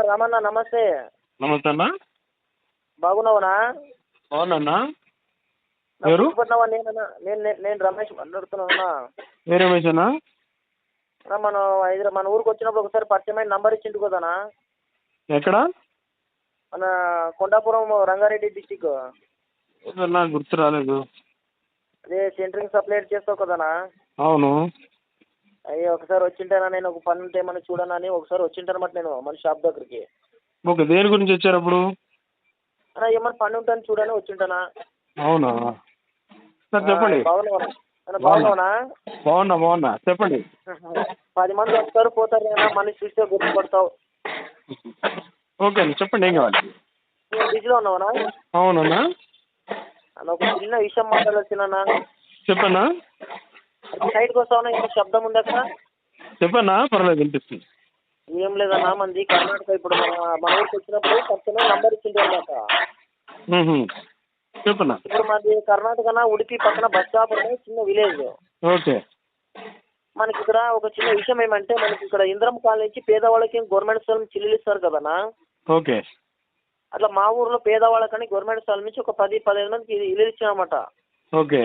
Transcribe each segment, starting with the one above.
రామన్న నమస్తే. నమస్తే అన్న. బాగున్నావనా? అవునన్నా. నాకు ఎవరు? గుర్తుపట్టినావా? నేను రమేష్ మాట్లాడుతున్నానా? ఏ రమేష్ అన్న? మనం మన ఊరికి వచ్చినప్పుడు ఒకసారి పరిచయమైన నంబర్ ఇచ్చిండు కదనా? ఎక్కడ? మన కొండాపురం రంగారెడ్డి డిస్టిక్. నాకు గుర్తు రాలేదు. అదే సెంటరింగ్ సప్లై చేస్తావు కదనా? అవును. అయ్యే ఒకసారి వచ్చింటానా, నేను ఒక పని ఉంటే ఏమన్నా చూడనా అని ఒకసారి వచ్చింటానమాట నేను మన షాప్ దగ్గరికి. ఓకే, దేని గురించి వచ్చారు అప్పుడు? అన్నా ఏమన్నా పని ఉంటాను చూడని వచ్చింటానా. అవునా, సార్ చెప్పండి. బాగున్నావునా? బాగున్నా చెప్పండి. 10 మంది వస్తారు పోతారు కదా, మనిషి చూస్తే గుర్తుపడతావు. ఓకే అండి, చెప్పండి ఏం కావాలి? నువ్వు బిజీలో ఉన్నావనా? అవునన్నా. అన్న ఒక చిన్న విషయం మాట్లాడొచ్చినా. చెప్పన్నా. సైడ్కి వస్తావన్నా? ఇంకా శబ్దం ఉంది అక్కడ. చెప్పన్నా, పర్లేదు వినిపిస్తుంది. ఏం లేదన్నా, మనది కర్ణాటక. ఇప్పుడు మన ఊరికి వచ్చినప్పుడు పక్కనే నంబర్ ఇచ్చింది అనమాట. చెప్పన్నా. ఇప్పుడు మాది కర్ణాటకనా, ఉడిపి పక్కన బస్ స్టాప్ ఉన్నాయి, చిన్న విలేజ్. ఓకే. మనకి ఇక్కడ ఒక చిన్న విషయం ఏమంటే, మనకి ఇక్కడ ఇంద్రం కాలనీ నుంచి పేదవాళ్ళకి గవర్నమెంట్ స్థలం చిల్లులు ఇస్తారు కదనా. ఓకే. అట్లా మా ఊర్లో పేదవాళ్ళకని గవర్నమెంట్ స్థలం నుంచి ఒక 10-15 మందికి ఇల్లు ఇచ్చామన్నమాట. ఓకే.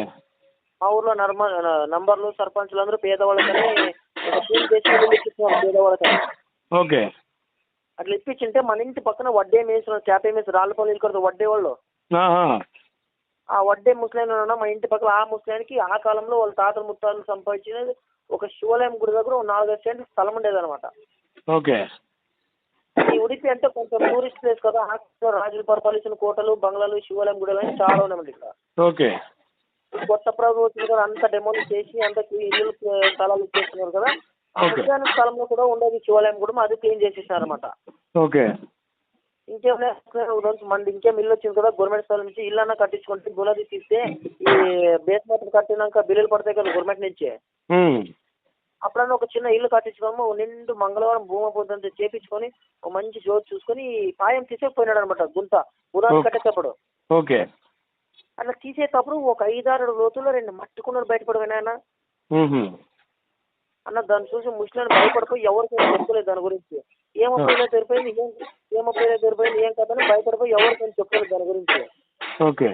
మా ఊర్లో నంబర్లు సర్పంచులు అందరూ పేదవాళ్ళకని ఒక టీం చేసి ఇల్లు ఇచ్చిస్తున్నారు పేదవాళ్ళకని. ఓకే. అట్లా ఇప్పించింటే మన ఇంటి పక్కన వడ్డే మేసిన క్యాపే మేసి రాళ్ళపల్లి కొడుతు వడ్డే వాళ్ళు. ఆ వడ్డే ముసలాయన మా ఇంటి పక్కన, ఆ ముసలాయనకి ఆ కాలంలో వాళ్ళ తాతలు ముత్తాలు సంపాదించినది ఒక శివాలయం గుడి దగ్గర 4-5 సెంట్లు స్థలం ఉండేదన్నమాట. ఓకే. ఈ ఉడిపి అంటే కొంచెం టూరిస్ట్ ప్లేస్ కదా, రాజులు పరిపాలించిన కోటలు, బంగ్లాలు, శివాలయం గుడి అని చాలా ఉన్నాయండి ఇక్కడ. ఓకే. కొత్త ప్రభుత్వం కదా అంత డెమోలిష్ చేసి అంత ఇల్లు స్థలాలు ఇచ్చేస్తున్నారు కదా. ఆ ముసలాయన స్థలంలో కూడా ఉండేది శివాలయం కూడా, అది క్లీన్ చేసేసారు అనమాట. ఓకే. ఇంకేం మంది ఇంకేం ఇల్లు వచ్చింది కదా గవర్నమెంట్ స్థలం నుంచి, ఇల్లు అన్నా కట్టించుకుంటే గులాబీ తీస్తే ఈ బేస్మెంట్ కట్టినాక బిల్లులు పడతాయి కదా గవర్నమెంట్ నుంచి. అప్పుడన్నా ఒక చిన్న ఇల్లు కట్టించుకోము, నిండు మంగళవారం భూమి పొద్దుంతా చేపించుకొని ఒక మంచి జోరు చూసుకొని పాయం తీసేపోయినాడు అనమాట. గుణాలు కట్టేటప్పుడు. ఓకే. అట్లా తీసేటప్పుడు ఒక 5-6 లోతుల్లో 2 మట్టి కుండలు బయటపడిపోయినాయన్న. అన్న దాన్ని చూసి ముస్లిం భయపడిపోయి ఎవరికైనా చెప్పలేదు దాని గురించి. ఏమో తెరిపోయింది ఏం కదని భయపడిపోయి ఎవరికైనా చెప్పలేదు దాని గురించి. ఓకే.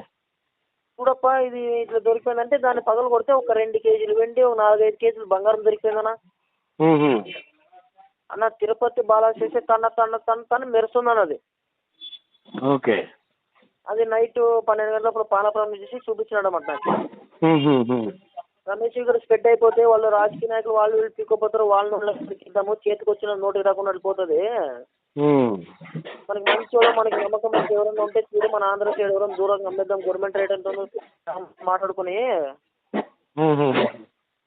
చూడప్ప ఇది ఇట్లా దొరికిపోయిందంటే దాన్ని పగలు కొడితే ఒక 2 కేజీలు వెండి, ఒక 4-5 కేజీలు బంగారం దొరికిపోయిందన్నా. అన్న తిరుపతి బాలాజీ చేసి తన మెరుస్తుందన్న అది. ఓకే. అది నైట్ 12 గంటలప్పుడు పాలప్రాణం చేసి చూపించినాడు అన్నమాట నాకు. రమేష్ ఇక్కడ స్ప్రెడ్ అయిపోతే వాళ్ళు రాజకీయ నాయకులు వాళ్ళు వీళ్ళు పీక్కోపోతారు, వాళ్ళని ఇద్దాము చేతికి వచ్చిన నోటికి రాకుండా వెళ్ళిపోతుంది. మనకి మంచి మనకి నమ్మకం ఎవరైనా ఉంటే చూడు, మన ఆంధ్ర సైడ్ ఎవరైనా దూరంగా అమ్మేద్దాం గవర్నమెంట్ రేట్ అంతా మాట్లాడుకుని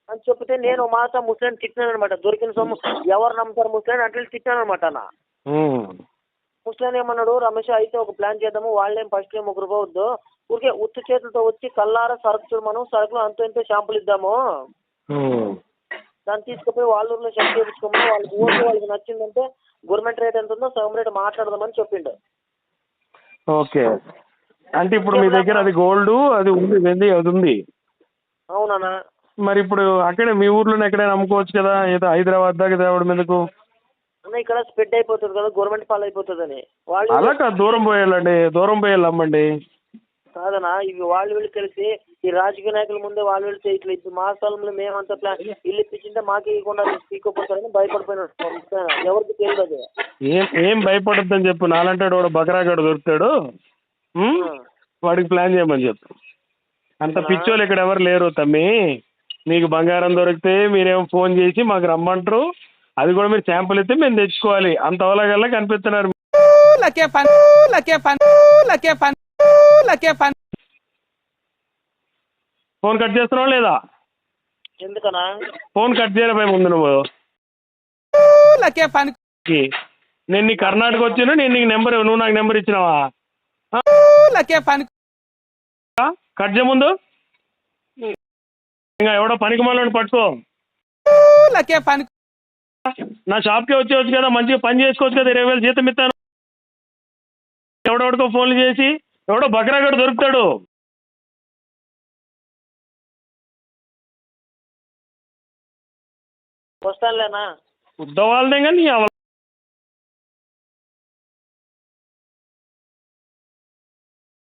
అని చెప్తే నేను మాట ముస్లిం తిట్టినాను అనమాట. దొరికిన సొమ్ము ఎవరు నమ్ముతారు ముస్లిం అట్లా తిట్టాను అనమాట. అన్న ముస్లిం ఏమన్నాడు, రమేష్ అయితే ఒక ప్లాన్ చేద్దాము, వాళ్ళేం ఫస్ట్ ఏం 1 రూపాయి వద్దు, ఊరికే ఉత్తి చేతులతో వచ్చి కల్లారా సరుకు చూడమను, సరుకులు అంత షాంపులు ఇద్దాము, దాన్ని తీసుకుపోయి వాళ్ళ ఊర్లో షంప్ చేయించుకోమని, వాళ్ళకి నచ్చిందంటే గవర్నమెంట్ రేట్ ఎంత ఉందో సగం రేట్ మాట్లాడదామని చెప్పిండు. ఓకే. అంటే ఇప్పుడు మీ దగ్గర అది గోల్డ్ అది ఉంది, వెండి అది ఉంది. అవునా? మరి ఇప్పుడు అక్కడే మీ ఊర్లోనే ఎక్కడైనా అమ్ముకోవచ్చు కదా, ఏదో హైదరాబాద్ దాకా తేవడం ఎందుకు? ఇక్కడ స్ప్రెడ్ అయిపోతుంది కదా గవర్నమెంట్ పాలు అయిపోతుందని. అలా కాదు, దూరం పోయాలి అమ్మండి. కాదనా, ఇవి వాళ్ళు వీళ్ళు కలిసి ఈ రాజకీయ నాయకుల ముందే వాళ్ళు వెళ్తే ఇట్లా ఇప్పుడు మా స్థలంలో మేమంతా ఇల్లు ఇప్పించింటే మాకు ఇవ్వకుండా పీక్కోపోతారని భయపడిపోయినాడు. ఎవరికి తెలియదు అది. ఏం భయపడద్దని చెప్పు, నాలంటాడు వాడు బకరాగాడు దొరుకుతాడు, వాడికి ప్లాన్ చేయమని చెప్పు. అంత పిచ్చోళ్ళు ఇక్కడ ఎవరు లేరు తమ్మి. మీకు బంగారం దొరికితే మీరేమో ఫోన్ చేసి మాకు రమ్మంటారు, అది కూడా మీరు శాంపుల్ ఇస్తే మేము తెచ్చుకోవాలి. అంత అవలగల్లా కనిపిస్తున్నారు. ఫోన్ కట్ చేస్తున్నావా లేదా? ఎందుకనా ఫోన్ కట్ చేయలేకపోయి ముందు నువ్వు. నేను నీ కర్ణాటక వచ్చినా, నేను నీకు నెంబర్, నువ్వు నాకు నెంబర్ ఇచ్చినావా? కట్ చేయ ముందు. ఇంకా ఎవడో పనికి మళ్ళీ పట్టుకో. నా షాప్కే వచ్చేవచ్చు కదా, మంచిగా పని చేసుకోవచ్చు కదా, 20,000 జీతం ఇస్తాను. ఎవడెవడికో ఫోన్లు చేసి ఎవడో బకరాగాడు దొరుకుతాడు. వస్తానులేనా ఉద్దవాళ్ళదే కానీ